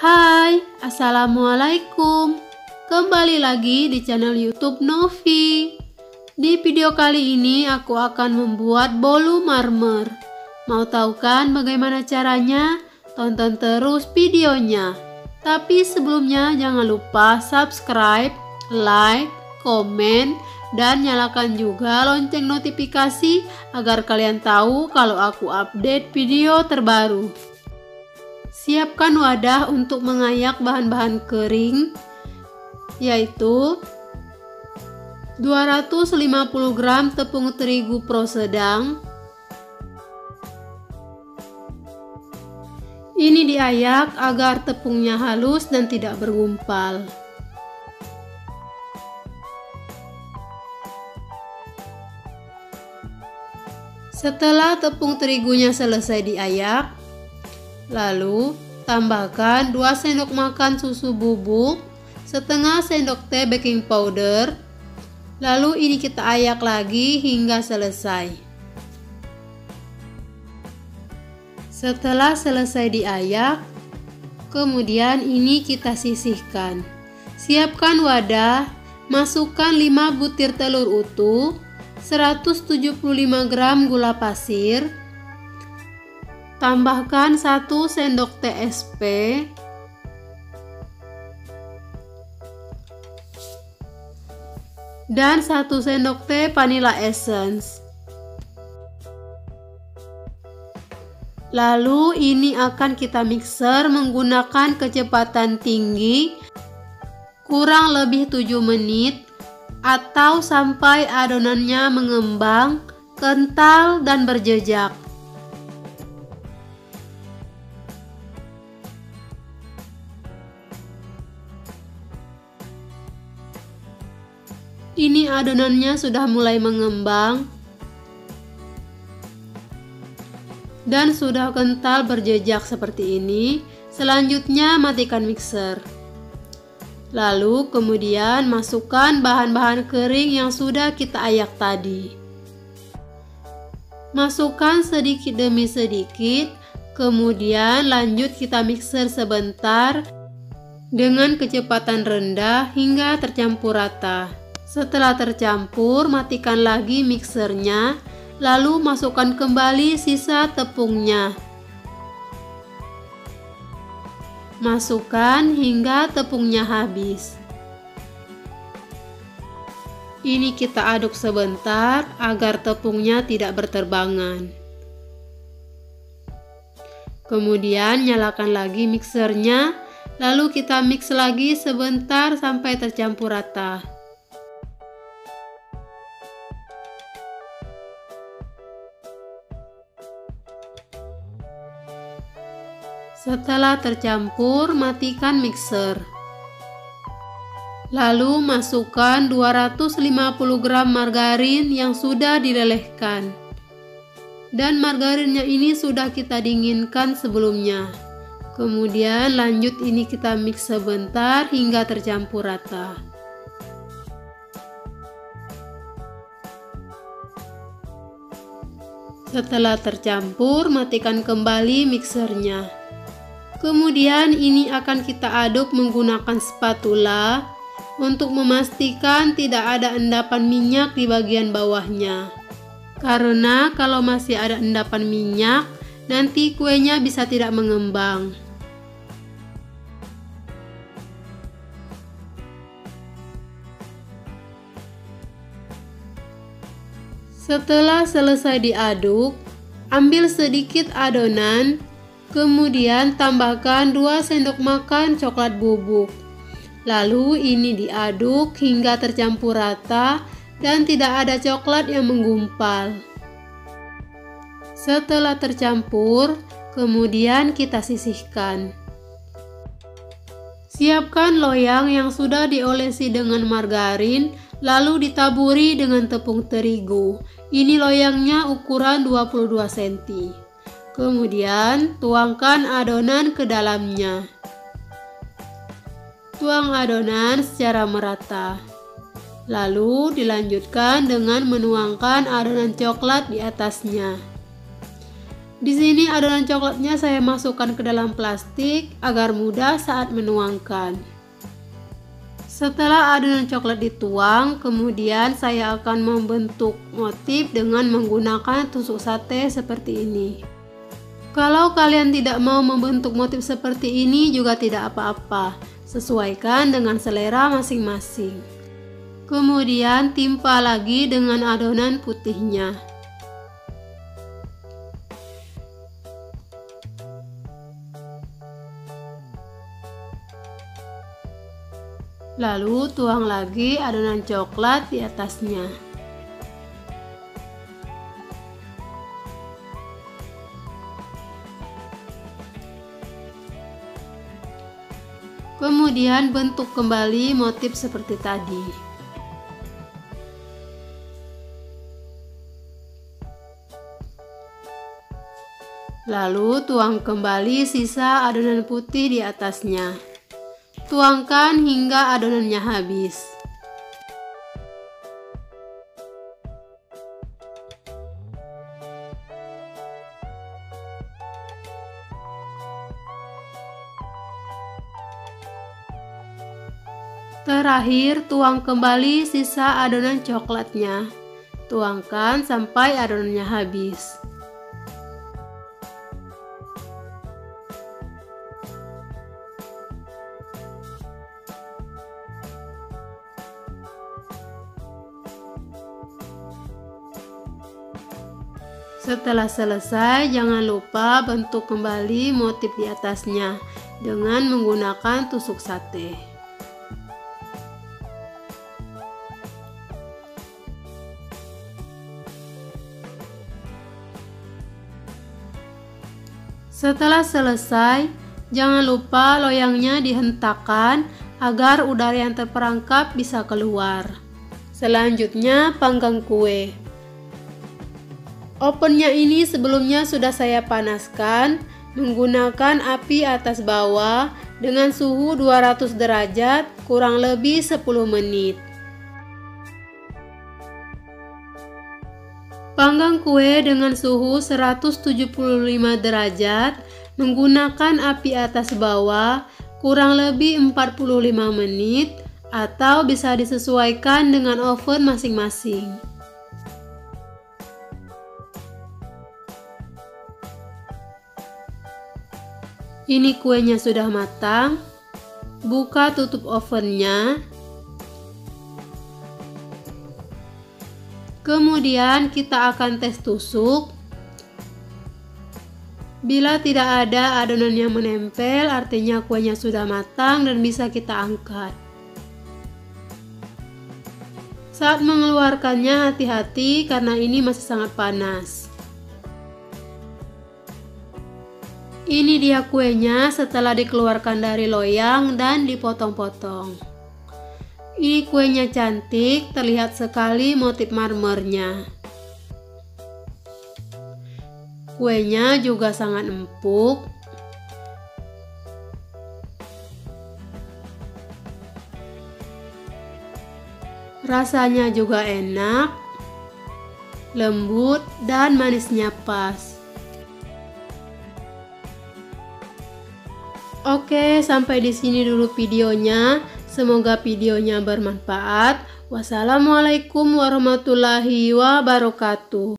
Hai, Assalamualaikum. Kembali lagi di channel YouTube Novi. Di video kali ini aku akan membuat bolu marmer. Mau tahu kan bagaimana caranya? Tonton terus videonya. Tapi sebelumnya jangan lupa subscribe, like, komen, dan nyalakan juga lonceng notifikasi agar kalian tahu kalau aku update video terbaru. Siapkan wadah untuk mengayak bahan-bahan kering, yaitu 250 gram tepung terigu pro sedang. Ini diayak agar tepungnya halus dan tidak bergumpal. Setelah tepung terigunya selesai diayak, lalu tambahkan 2 sendok makan susu bubuk, setengah sendok teh baking powder. Lalu ini kita ayak lagi hingga selesai. Setelah selesai diayak, kemudian ini kita sisihkan. Siapkan wadah, masukkan 5 butir telur utuh, 175 gram gula pasir, tambahkan 1 sendok teh SP, dan 1 sendok teh vanilla essence. Lalu ini akan kita mixer menggunakan kecepatan tinggi kurang lebih 7 menit atau sampai adonannya mengembang, kental, dan berjejak. Ini adonannya sudah mulai mengembang dan sudah kental berjejak seperti ini. Selanjutnya matikan mixer. Lalu kemudian masukkan bahan-bahan kering yang sudah kita ayak tadi. Masukkan sedikit demi sedikit, kemudian lanjut kita mixer sebentar dengan kecepatan rendah hingga tercampur rata. Setelah tercampur, matikan lagi mixernya, lalu masukkan kembali sisa tepungnya. Masukkan hingga tepungnya habis. Ini kita aduk sebentar agar tepungnya tidak berterbangan. Kemudian nyalakan lagi mixernya, lalu kita mix lagi sebentar sampai tercampur rata. Setelah tercampur, matikan mixer. Lalu masukkan 250 gram margarin yang sudah dilelehkan. Dan margarinnya ini sudah kita dinginkan sebelumnya. Kemudian lanjut ini kita mix sebentar hingga tercampur rata. Setelah tercampur, matikan kembali mixernya. Kemudian ini akan kita aduk menggunakan spatula untuk memastikan tidak ada endapan minyak di bagian bawahnya. Karena kalau masih ada endapan minyak, nanti kuenya bisa tidak mengembang. Setelah selesai diaduk, ambil sedikit adonan. Kemudian tambahkan 2 sendok makan coklat bubuk. Lalu ini diaduk hingga tercampur rata dan tidak ada coklat yang menggumpal. Setelah tercampur, kemudian kita sisihkan. Siapkan loyang yang sudah diolesi dengan margarin, lalu ditaburi dengan tepung terigu. Ini loyangnya ukuran 22 cm. Kemudian tuangkan adonan ke dalamnya. Tuang adonan secara merata. Lalu dilanjutkan dengan menuangkan adonan coklat di atasnya. Di sini adonan coklatnya saya masukkan ke dalam plastik agar mudah saat menuangkan. Setelah adonan coklat dituang, kemudian saya akan membentuk motif dengan menggunakan tusuk sate seperti ini. Kalau kalian tidak mau membentuk motif seperti ini juga tidak apa-apa, sesuaikan dengan selera masing-masing. Kemudian timpa lagi dengan adonan putihnya. Lalu tuang lagi adonan coklat di atasnya. Kemudian bentuk kembali motif seperti tadi. Lalu tuang kembali sisa adonan putih di atasnya. Tuangkan hingga adonannya habis. Terakhir, tuang kembali sisa adonan coklatnya. Tuangkan sampai adonannya habis. Setelah selesai, jangan lupa bentuk kembali motif di atasnya dengan menggunakan tusuk sate. Setelah selesai, jangan lupa loyangnya dihentakkan agar udara yang terperangkap bisa keluar. Selanjutnya, panggang kue. Ovennya ini sebelumnya sudah saya panaskan menggunakan api atas bawah dengan suhu 200 derajat kurang lebih 10 menit. Panggang kue dengan suhu 175 derajat menggunakan api atas bawah kurang lebih 45 menit atau bisa disesuaikan dengan oven masing-masing. Ini kuenya sudah matang. Buka tutup ovennya. Kemudian kita akan tes tusuk. Bila tidak ada adonan yang menempel, artinya kuenya sudah matang dan bisa kita angkat. Saat mengeluarkannya hati-hati karena ini masih sangat panas. Ini dia kuenya setelah dikeluarkan dari loyang dan dipotong-potong. Ini kuenya cantik, terlihat sekali motif marmernya. Kuenya juga sangat empuk. Rasanya juga enak, lembut dan manisnya pas. Oke, sampai di sini dulu videonya. Semoga videonya bermanfaat. Wassalamualaikum warahmatullahi wabarakatuh.